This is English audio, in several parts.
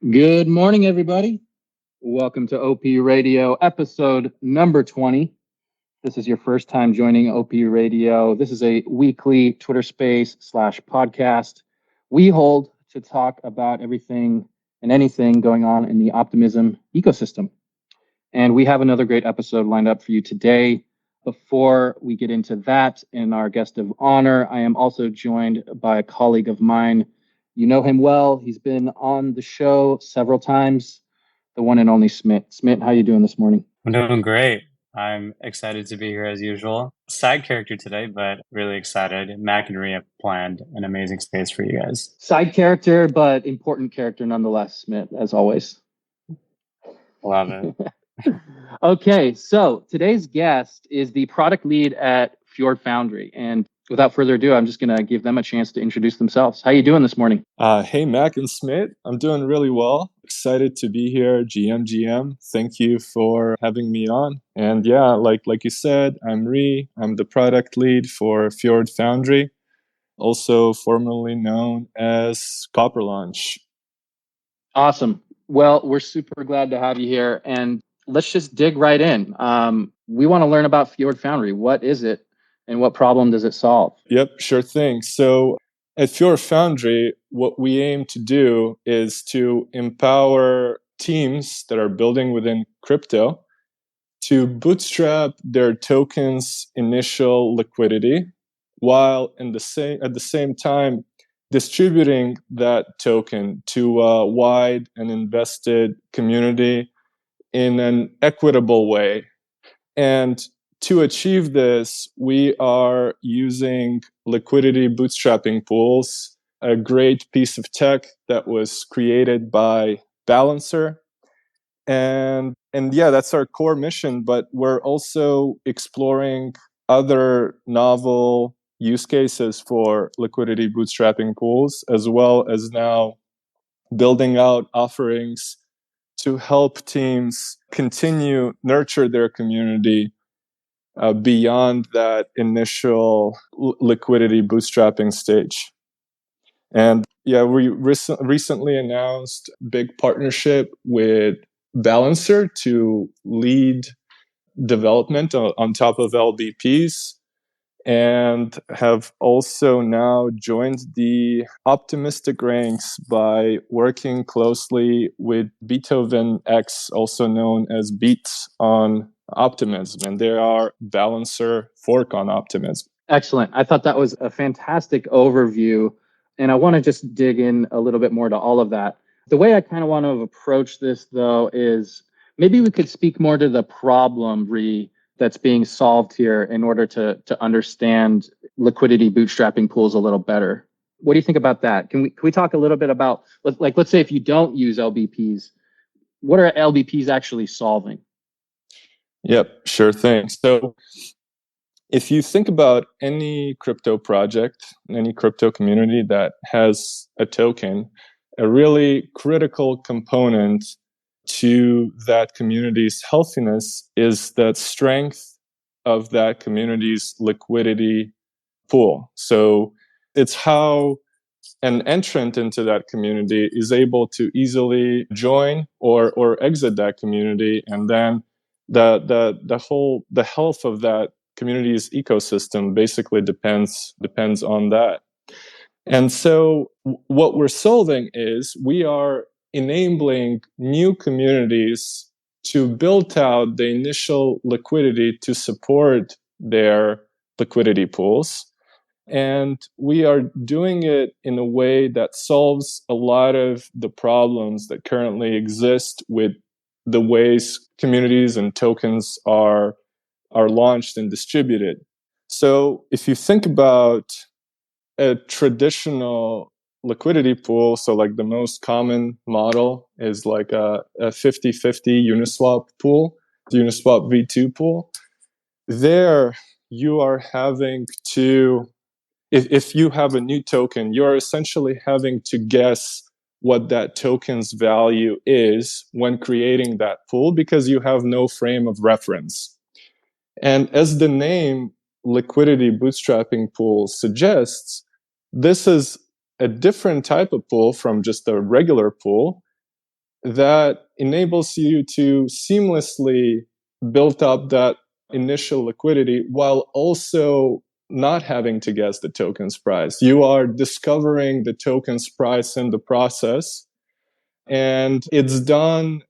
Good morning, everybody. Welcome to OP Radio, episode number 20. This is your first time joining OP Radio. This is a weekly Twitter space / podcast we hold to talk about everything and anything going on in the Optimism ecosystem. And we have another great episode lined up for you today. Before we get into that and our guest of honor, I am also joined by a colleague of mine. You know him well. He's been on the show several times, the one and only Smit. Smit, how you doing this morning? I'm doing great. I'm excited to be here as usual. Side character today, but really excited. Mac and Rhea planned an amazing space for you guys. Side character, but important character nonetheless, Smit, as always. Love it. Okay, so today's guest is the product lead at Fjord Foundry. And without further ado, I'm just going to give them a chance to introduce themselves. How you doing this morning? Hey, Mac and Smith. I'm doing really well. Excited to be here. GM. Thank you for having me on. And yeah, like you said, I'm Ree. I'm the product lead for Fjord Foundry, also formerly known as Copper Launch. Awesome. Well, we're super glad to have you here. And let's just dig right in. We want to learn about Fjord Foundry. What is it and what problem does it solve? Yep, sure thing. So at Fjord Foundry, what we aim to do is to empower teams that are building within crypto to bootstrap their tokens' initial liquidity, while at the same time distributing that token to a wide and invested community in an equitable way. And to achieve this, we are using liquidity bootstrapping pools, a great piece of tech that was created by Balancer. And yeah, that's our core mission, but we're also exploring other novel use cases for liquidity bootstrapping pools, as well as now building out offerings to help teams continue nurture their community beyond that initial liquidity bootstrapping stage. And yeah, we recently announced a big partnership with Balancer to lead development on top of LBPs, and have also now joined the optimistic ranks by working closely with Beethoven X, also known as Beats, on Optimism, and they are Balancer fork on Optimism. Excellent. I thought that was a fantastic overview, and I want to just dig in a little bit more to all of that. The way I kind of want to approach this, though, is maybe we could speak more to the problem, Ree, that's being solved here in order to understand liquidity bootstrapping pools a little better. What do you think about that? Can we talk a little bit about, like, let's say if you don't use LBPs, what are LBPs actually solving? Yep, sure thing. So if you think about any crypto project, any crypto community that has a token, a really critical component to that community's healthiness is the strength of that community's liquidity pool. So it's how an entrant into that community is able to easily join or exit that community, and then the health of that community's ecosystem basically depends on that. And so what we're solving is we are enabling new communities to build out the initial liquidity to support their liquidity pools. And we are doing it in a way that solves a lot of the problems that currently exist with the ways communities and tokens are launched and distributed. So if you think about a traditional liquidity pool, so like the most common model is like a 50-50 Uniswap pool, the Uniswap V2 pool. There you are having to, if you have a new token, you're essentially having to guess what that token's value is when creating that pool, because you have no frame of reference. And as the name liquidity bootstrapping pool suggests, this is a different type of pool from just a regular pool, that enables you to seamlessly build up that initial liquidity while also not having to guess the token's price. You are discovering the token's price in the process, and it's done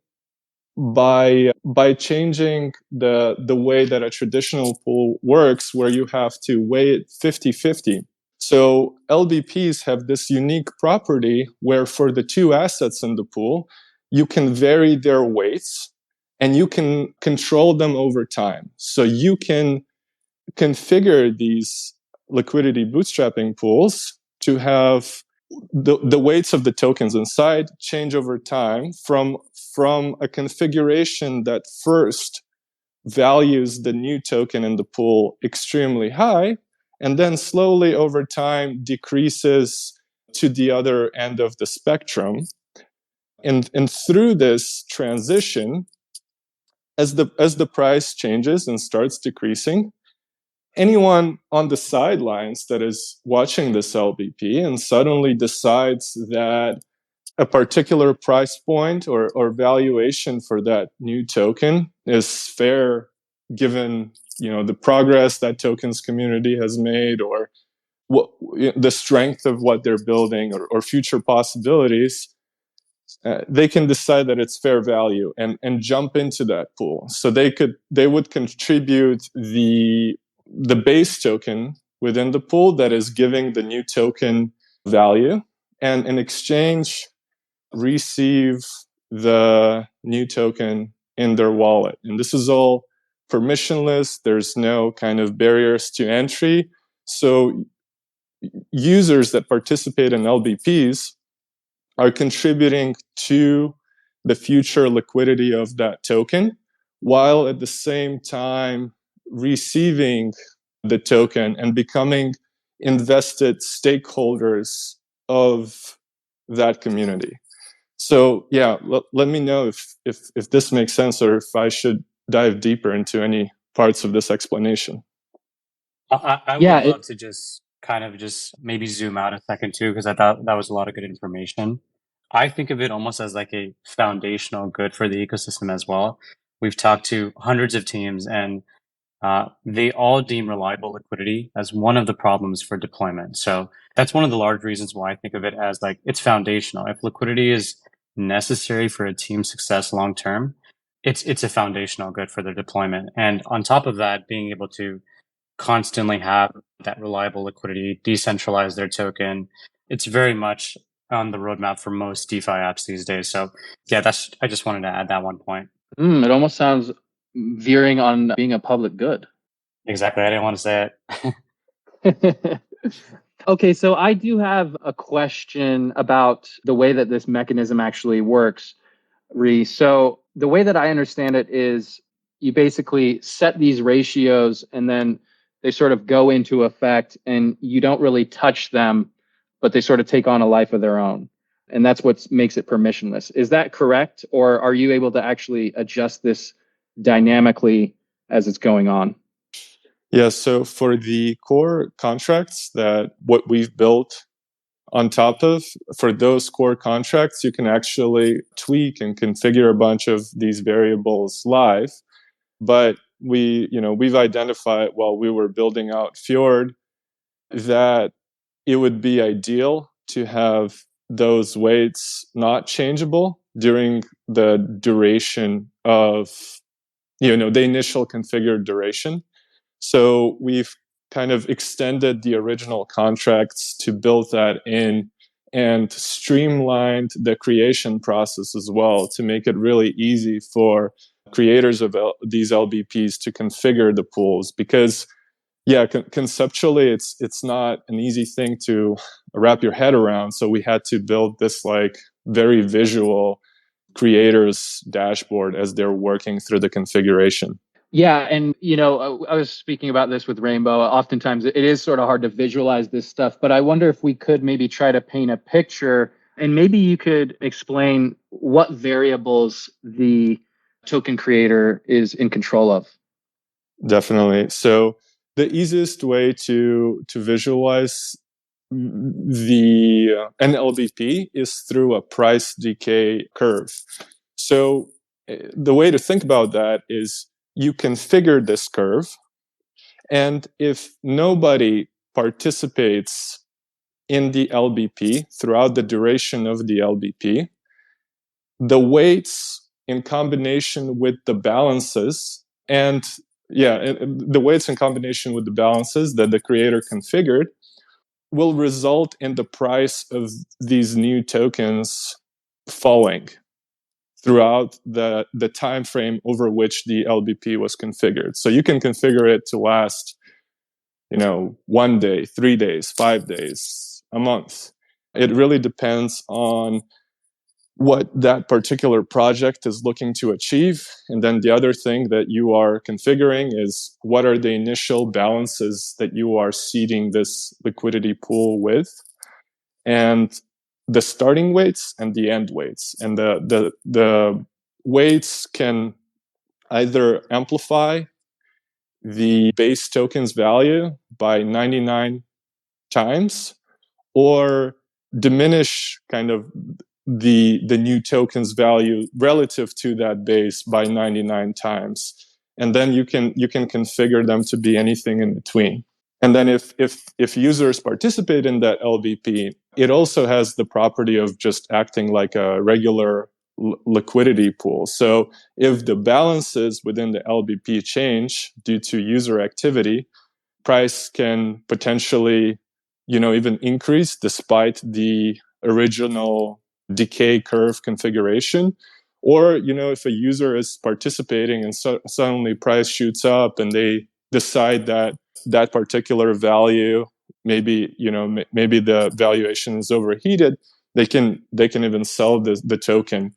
by changing the way that a traditional pool works, where you have to weigh it 50-50. So LBPs have this unique property where for the two assets in the pool, you can vary their weights and you can control them over time. So you can configure these liquidity bootstrapping pools to have the weights of the tokens inside change over time from a configuration that first values the new token in the pool extremely high, and then slowly over time decreases to the other end of the spectrum. And through this transition, as the price changes and starts decreasing, anyone on the sidelines that is watching this LBP and suddenly decides that a particular price point or valuation for that new token is fair, given the progress that tokens community has made, or what the strength of what they're building, or future possibilities, they can decide that it's fair value and jump into that pool. So they would contribute the base token within the pool that is giving the new token value, and in exchange receive the new token in their wallet. And this is all permissionless. There's no kind of barriers to entry. So users that participate in LBPs are contributing to the future liquidity of that token, while at the same time receiving the token and becoming invested stakeholders of that community. So yeah, let me know if this makes sense, or if I should dive deeper into any parts of this explanation. I would love to just kind of just maybe zoom out a second too, because I thought that was a lot of good information. I think of it almost as like a foundational good for the ecosystem as well. We've talked to hundreds of teams, and they all deem reliable liquidity as one of the problems for deployment. So that's one of the large reasons why I think of it as like it's foundational. If liquidity is necessary for a team's success long term, it's a foundational good for their deployment. And on top of that, being able to constantly have that reliable liquidity, decentralize their token, it's very much on the roadmap for most DeFi apps these days. So yeah, I just wanted to add that one point. It almost sounds veering on being a public good. Exactly. I didn't want to say it. Okay, so I do have a question about the way that this mechanism actually works, Ree. So the way that I understand it is you basically set these ratios and then they sort of go into effect and you don't really touch them, but they sort of take on a life of their own. And that's what makes it permissionless. Is that correct? Or are you able to actually adjust this dynamically as it's going on? Yeah, so for the core contracts that what we've built on top of, for those core contracts, you can actually tweak and configure a bunch of these variables live. But we've identified while we were building out Fjord that it would be ideal to have those weights not changeable during the duration of the initial configured duration. So we've kind of extended the original contracts to build that in, and streamlined the creation process as well to make it really easy for creators of these LBPs to configure the pools. Because conceptually it's not an easy thing to wrap your head around. So we had to build this like very visual creators dashboard as they're working through the configuration. Yeah, and I was speaking about this with Rainbow. Oftentimes it is sort of hard to visualize this stuff, but I wonder if we could maybe try to paint a picture, and maybe you could explain what variables the token creator is in control of. Definitely. So the easiest way to visualize an LBP is through a price decay curve. So the way to think about that is you configure this curve, and if nobody participates in the LBP throughout the duration of the LBP, the weights in combination with the balances the weights in combination with the balances that the creator configured will result in the price of these new tokens falling throughout the time frame over which the LBP was configured. So you can configure it to last, 1 day, 3 days, 5 days, a month. It really depends on what that particular project is looking to achieve. And then the other thing that you are configuring is what are the initial balances that you are seeding this liquidity pool with, and the starting weights and the end weights. And the weights can either amplify the base token's value by 99 times or diminish kind of the new token's value relative to that base by 99 times. And then you can configure them to be anything in between. And then if users participate in that LBP, it also has the property of just acting like a regular liquidity pool. So if the balances within the LBP change due to user activity, price can potentially, even increase despite the original decay curve configuration. Or, if a user is participating and suddenly price shoots up and they decide that particular value, maybe the valuation is overheated, they can even sell the token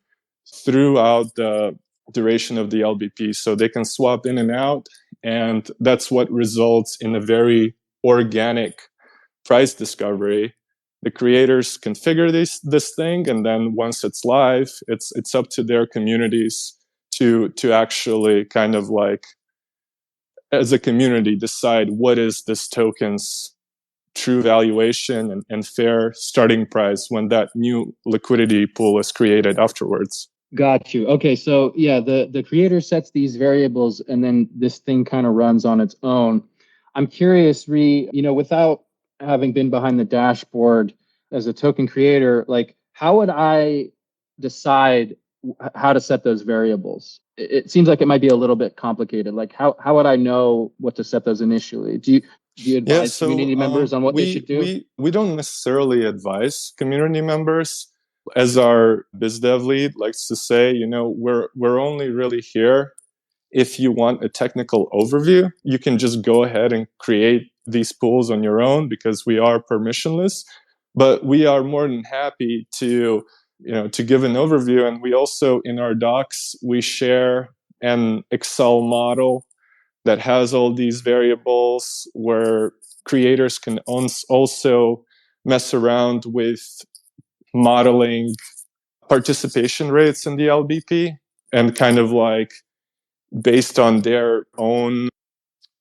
throughout the duration of the LBP. So they can swap in and out, and that's what results in a very organic price discovery. The creators configure this thing, and then once it's live, it's up to their communities to actually kind of like, as a community, decide what is this token's true valuation and fair starting price when that new liquidity pool is created afterwards. Got you. Okay, so yeah, the creator sets these variables, and then this thing kind of runs on its own. I'm curious, without having been behind the dashboard as a token creator, like how would I decide how to set those variables? It seems like it might be a little bit complicated. Like how would I know what to set those initially? Do you advise community members on what they should do? We don't necessarily advise community members. As our biz dev lead likes to say, we're only really here if you want a technical overview. You can just go ahead and create these pools on your own because we are permissionless. But we are more than happy to give an overview. And we also, in our docs, we share an Excel model that has all these variables where creators can also mess around with modeling participation rates in the LBP, and kind of like based on their own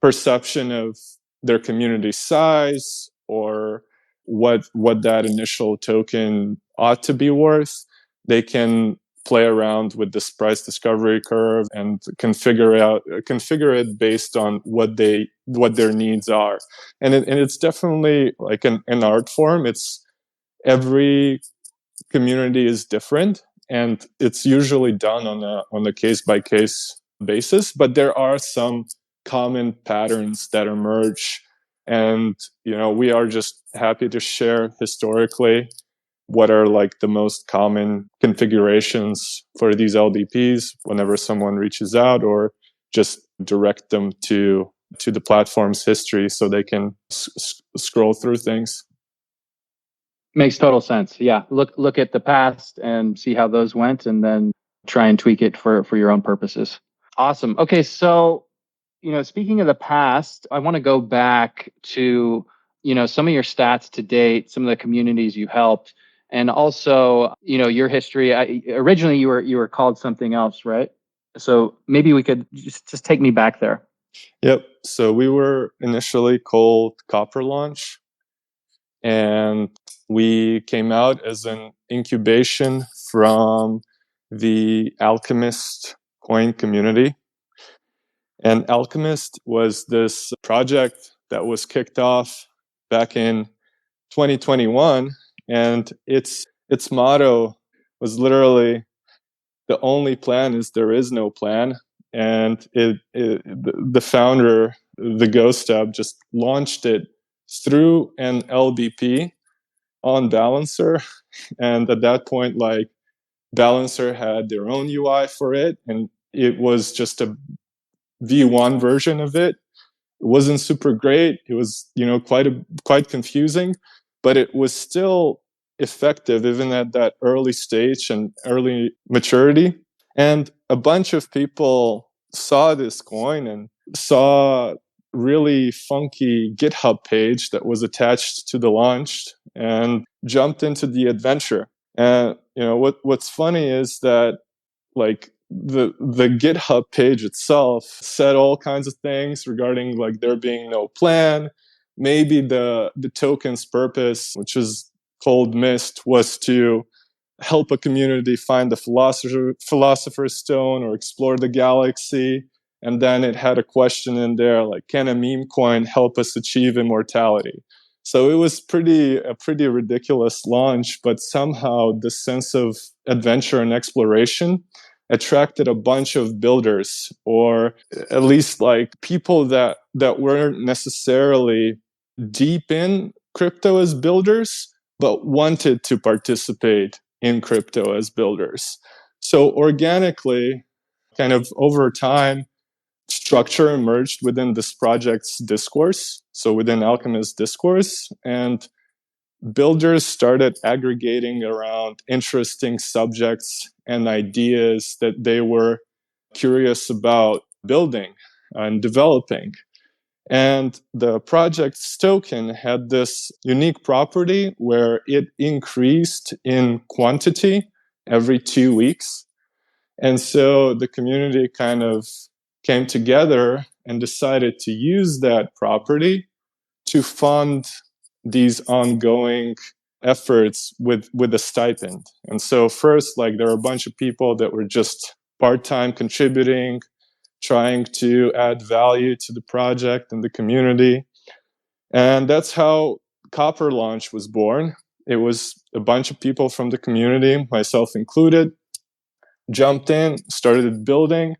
perception of their community size or what that initial token ought to be worth, they can play around with this price discovery curve and configure it based on what their needs are. And it's definitely like an art form. It's every community is different, and it's usually done on a case by case basis, but there are some common patterns that emerge, and we are just happy to share historically what are like the most common configurations for these LBPs whenever someone reaches out, or just direct them to the platform's history so they can scroll through things. Makes total sense. Yeah. Look at the past and see how those went, and then try and tweak it for your own purposes. Awesome. Okay. So, speaking of the past, I want to go back to, some of your stats to date, some of the communities you helped, and also, your history. Originally you were called something else, right? So maybe we could just take me back there. Yep. So we were initially called Copper Launch. And we came out as an incubation from the Alchemist coin community. And Alchemist was this project that was kicked off back in 2021, and its motto was literally, the only plan is there is no plan. And the founder, the Ghost Hub, just launched it through an LBP on Balancer. And at that point, like, Balancer had their own UI for it, and it was just a V1 version of it. It wasn't super great. It was, quite confusing, but it was still effective even at that early stage and early maturity. And a bunch of people saw this coin and saw really funky GitHub page that was attached to the launch and jumped into the adventure. And what's funny is that, like, the GitHub page itself said all kinds of things regarding, like, there being no plan. Maybe the token's purpose, which is called Mist, was to help a community find the philosopher's stone or explore the galaxy. And then it had a question in there like, can a meme coin help us achieve immortality? So it was a pretty ridiculous launch, but somehow the sense of adventure and exploration attracted a bunch of builders, or at least like people that weren't necessarily deep in crypto as builders, but wanted to participate in crypto as builders. So organically, kind of over time, structure emerged within this project's discourse, so within Alchemist discourse, and builders started aggregating around interesting subjects and ideas that they were curious about building and developing. And the project's token had this unique property where it increased in quantity every 2 weeks. And so the community kind of came together and decided to use that property to fund these ongoing efforts with a stipend. And so first, like, there were a bunch of people that were just part-time contributing, trying to add value to the project and the community. And that's how Copper Launch was born. It was a bunch of people from the community, myself included, jumped in, started building.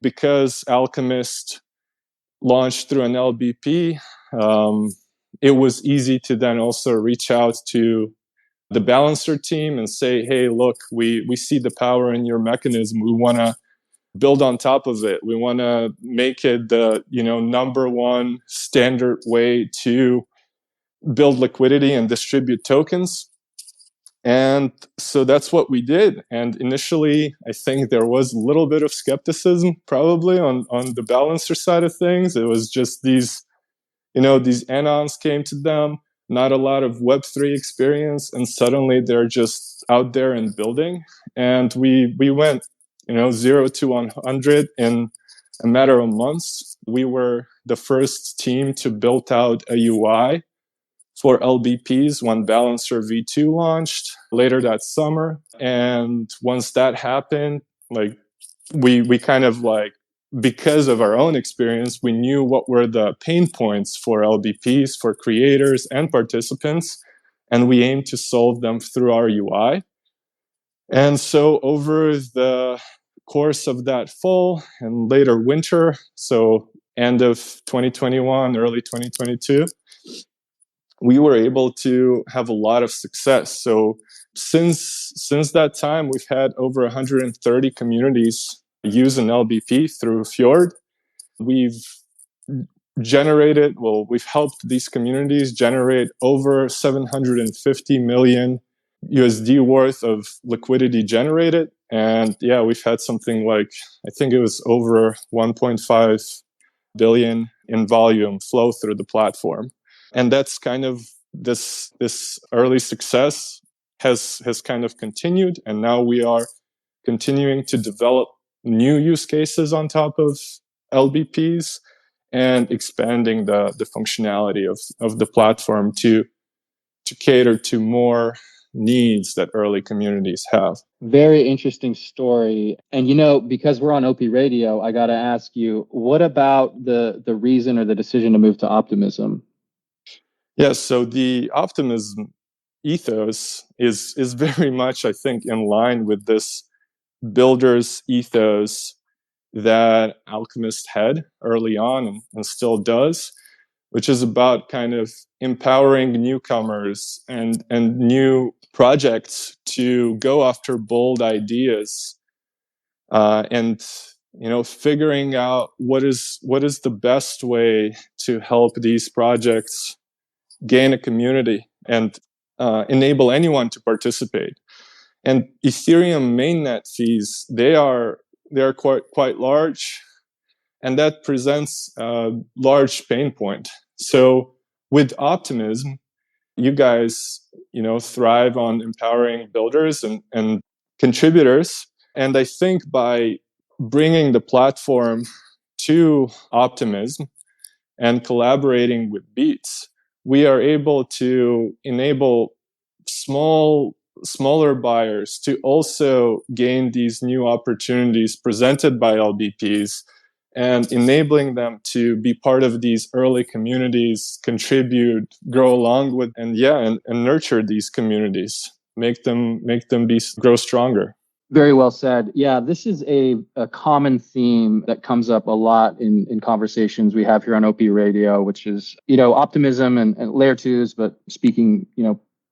Because Alchemist launched through an LBP, it was easy to then also reach out to the Balancer team and say, hey, look, we see the power in your mechanism. We want to build on top of it. We want to make it the number one standard way to build liquidity and distribute tokens. And so that's what we did. And initially, I think there was a little bit of skepticism probably on the Balancer side of things. It was just these anons came to them, not a lot of Web3 experience, and suddenly they're just out there and building. And we went 0 to 100 in a matter of months. We were the first team to build out a UI for LBPs when Balancer V2 launched later that summer. And once that happened, like, we kind of, like, because of our own experience, we knew what were the pain points for LBPs, for creators and participants, and we aimed to solve them through our UI. And so over the course of that fall and later winter, so end of 2021, early 2022, we were able to have a lot of success. So since that time, we've had over 130 communities use an LBP through Fjord. We've helped these communities generate over 750 million USD worth of liquidity generated. And yeah, we've had something like, I think it was over 1.5 billion in volume flow through the platform. And that's kind of this early success has kind of continued. And now we are continuing to develop new use cases on top of LBPs and expanding the functionality of the platform to to cater to more needs that early communities have. Very interesting story. And because we're on OP Radio, I got to ask you, what about the reason or the decision to move to Optimism? Yes, so the Optimism ethos is very much, I think, in line with this builder's ethos that Alchemist had early on and still does, which is about kind of empowering newcomers and new projects to go after bold ideas, and figuring out what is the best way to help these projects gain a community and enable anyone to participate. And Ethereum mainnet fees, they are quite large, and that presents a large pain point. So with Optimism, you guys, thrive on empowering builders and contributors. And I think by bringing the platform to Optimism and collaborating with Beats, we are able to enable smaller buyers to also gain these new opportunities presented by LBPs and enabling them to be part of these early communities, contribute, grow along with, and nurture these communities, make them grow stronger. Very well said. Yeah, this is a common theme that comes up a lot in conversations we have here on OP Radio, which is, Optimism and layer twos, but speaking,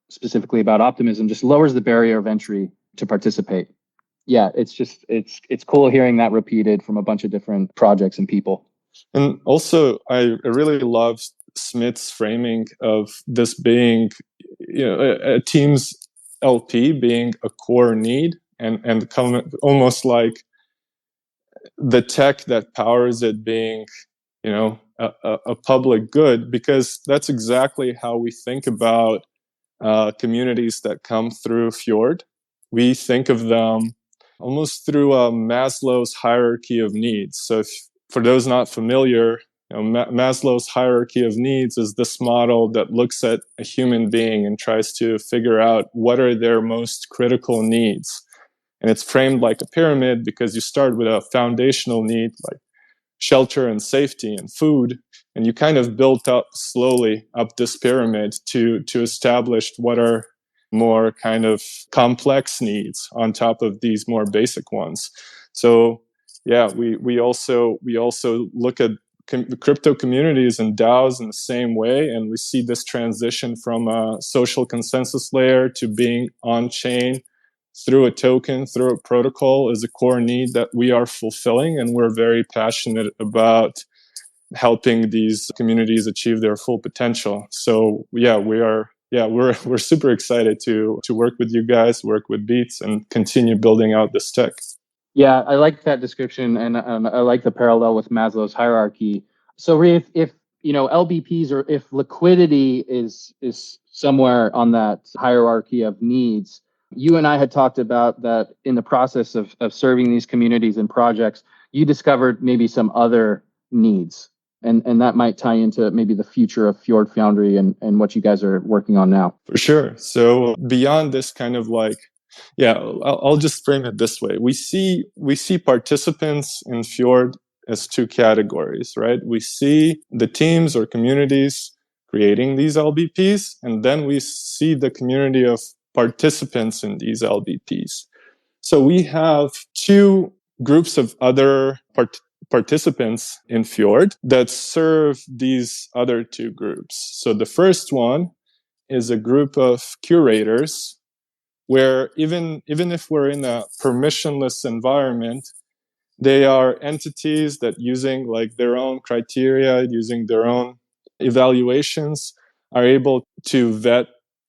specifically about Optimism, just lowers the barrier of entry to participate. Yeah, it's cool hearing that repeated from a bunch of different projects and people. And also, I really love Smith's framing of this being, a team's LP being a core need and almost like the tech that powers it being, a public good, because that's exactly how we think about communities that come through Fjord. We think of them almost through Maslow's hierarchy of needs. So for those not familiar, Maslow's hierarchy of needs is this model that looks at a human being and tries to figure out what are their most critical needs. And it's framed like a pyramid because you start with a foundational need like shelter and safety and food, and you kind of built up slowly up this pyramid to establish what are more kind of complex needs on top of these more basic ones. So yeah, we also look at crypto communities and DAOs in the same way, and we see this transition from a social consensus layer to being on chain through a token, through a protocol, is a core need that we are fulfilling, and we're very passionate about helping these communities achieve their full potential. So yeah, we're super excited to work with you guys, work with Beats, and continue building out this tech. Yeah, I like that description, and I like the parallel with Maslow's hierarchy. So if LBPs, or if liquidity is somewhere on that hierarchy of needs, you and I had talked about that in the process of serving these communities and projects, you discovered maybe some other needs, and that might tie into maybe the future of Fjord Foundry and what you guys are working on now. For sure. So beyond this kind of like, yeah, I'll just frame it this way. We see participants in Fjord as two categories, right? We see the teams or communities creating these LBPs, and then we see the community of participants in these LBPs. So we have two groups of other participants in Fjord that serve these other two groups. So the first one is a group of curators where even if we're in a permissionless environment, they are entities that, using like their own criteria, using their own evaluations, are able to vet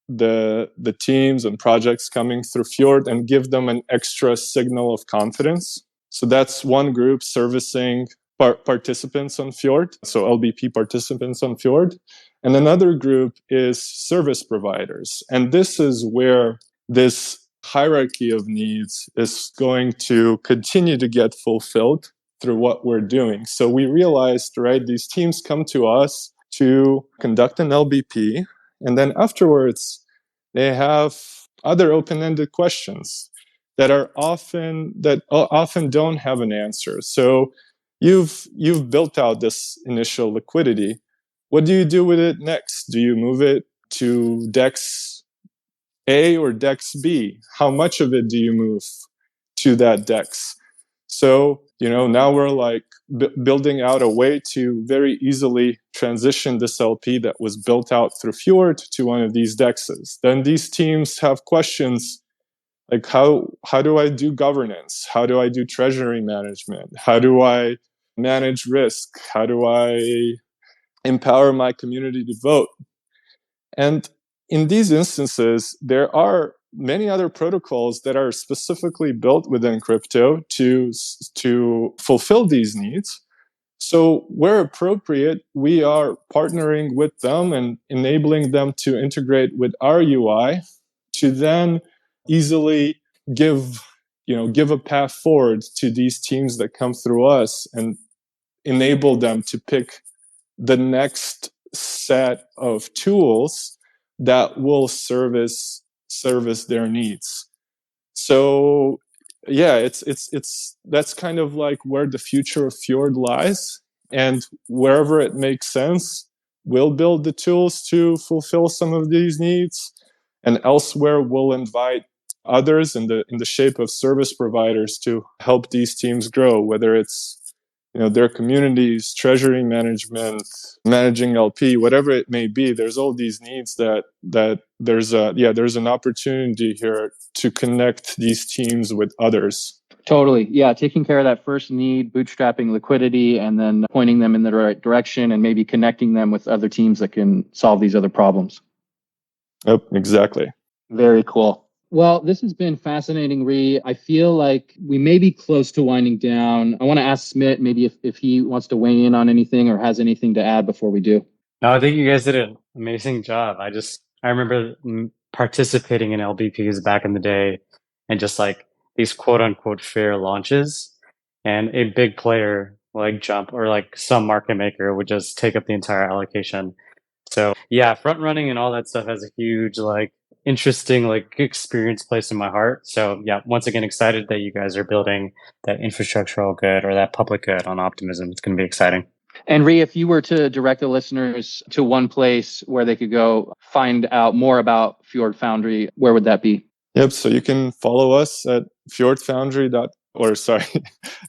the teams and projects coming through Fjord and give them an extra signal of confidence. So that's one group servicing participants on Fjord, so LBP participants on Fjord. And another group is service providers. And this is where this hierarchy of needs is going to continue to get fulfilled through what we're doing. So we realized, right, these teams come to us to conduct an LBP, And then afterwards, they have other open-ended questions that often don't have an answer. So you've built out this initial liquidity. What do you do with it next? Do you move it to DEX A or DEX B? How much of it do you move to that DEX? So, now we're like building out a way to very easily transition this LP that was built out through Fjord to one of these DEXs. Then these teams have questions like, how do I do governance? How do I do treasury management? How do I manage risk? How do I empower my community to vote? And in these instances, there are many other protocols that are specifically built within crypto to fulfill these needs. So where appropriate, we are partnering with them and enabling them to integrate with our UI to then easily give a path forward to these teams that come through us and enable them to pick the next set of tools that will service their needs. So yeah, it's that's kind of like where the future of Fjord lies, and wherever it makes sense, we'll build the tools to fulfill some of these needs, and elsewhere we'll invite others in the shape of service providers to help these teams grow, whether it's their communities, treasury management, managing LP, whatever it may be. There's all these needs that there's an opportunity here to connect these teams with others. Totally. Yeah. Taking care of that first need, bootstrapping liquidity, and then pointing them in the right direction and maybe connecting them with other teams that can solve these other problems. Yep, exactly. Very cool. Well, this has been fascinating, Ree. I feel like we may be close to winding down. I want to ask Smit maybe if he wants to weigh in on anything or has anything to add before we do. No, I think you guys did an amazing job. I remember participating in LBPs back in the day and just like these quote unquote fair launches, and a big player like Jump or like some market maker would just take up the entire allocation. So yeah, front running and all that stuff has a huge interesting experience place in my heart. So yeah, once again, excited that you guys are building that infrastructural good or that public good on Optimism. It's going to be exciting. And Ree, if you were to direct the listeners to one place where they could go find out more about Fjord Foundry, where would that be? Yep. So you can follow us at Fjord Foundry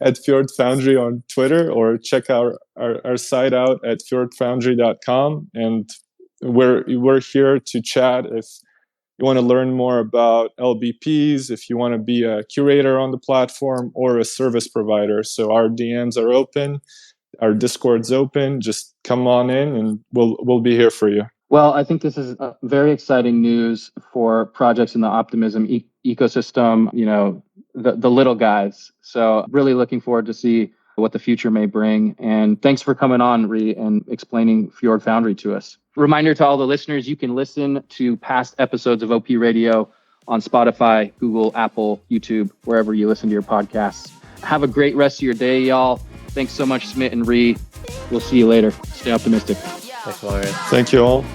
at Fjord Foundry on Twitter, or check our site out at fjordfoundry.com. And we're here to chat if you want to learn more about LBPs, if you want to be a curator on the platform or a service provider. So our DMs are open, our Discord's open. Just come on in and we'll be here for you. Well, I think this is very exciting news for projects in the Optimism ecosystem, the little guys. So really looking forward to see what the future may bring. And thanks for coming on, Ree, and explaining Fjord Foundry to us. Reminder to all the listeners, you can listen to past episodes of OP Radio on Spotify, Google, Apple, YouTube, wherever you listen to your podcasts. Have a great rest of your day, y'all. Thanks so much, Smit and Ree. We'll see you later. Stay optimistic. Thanks, Laurie. Thank you all.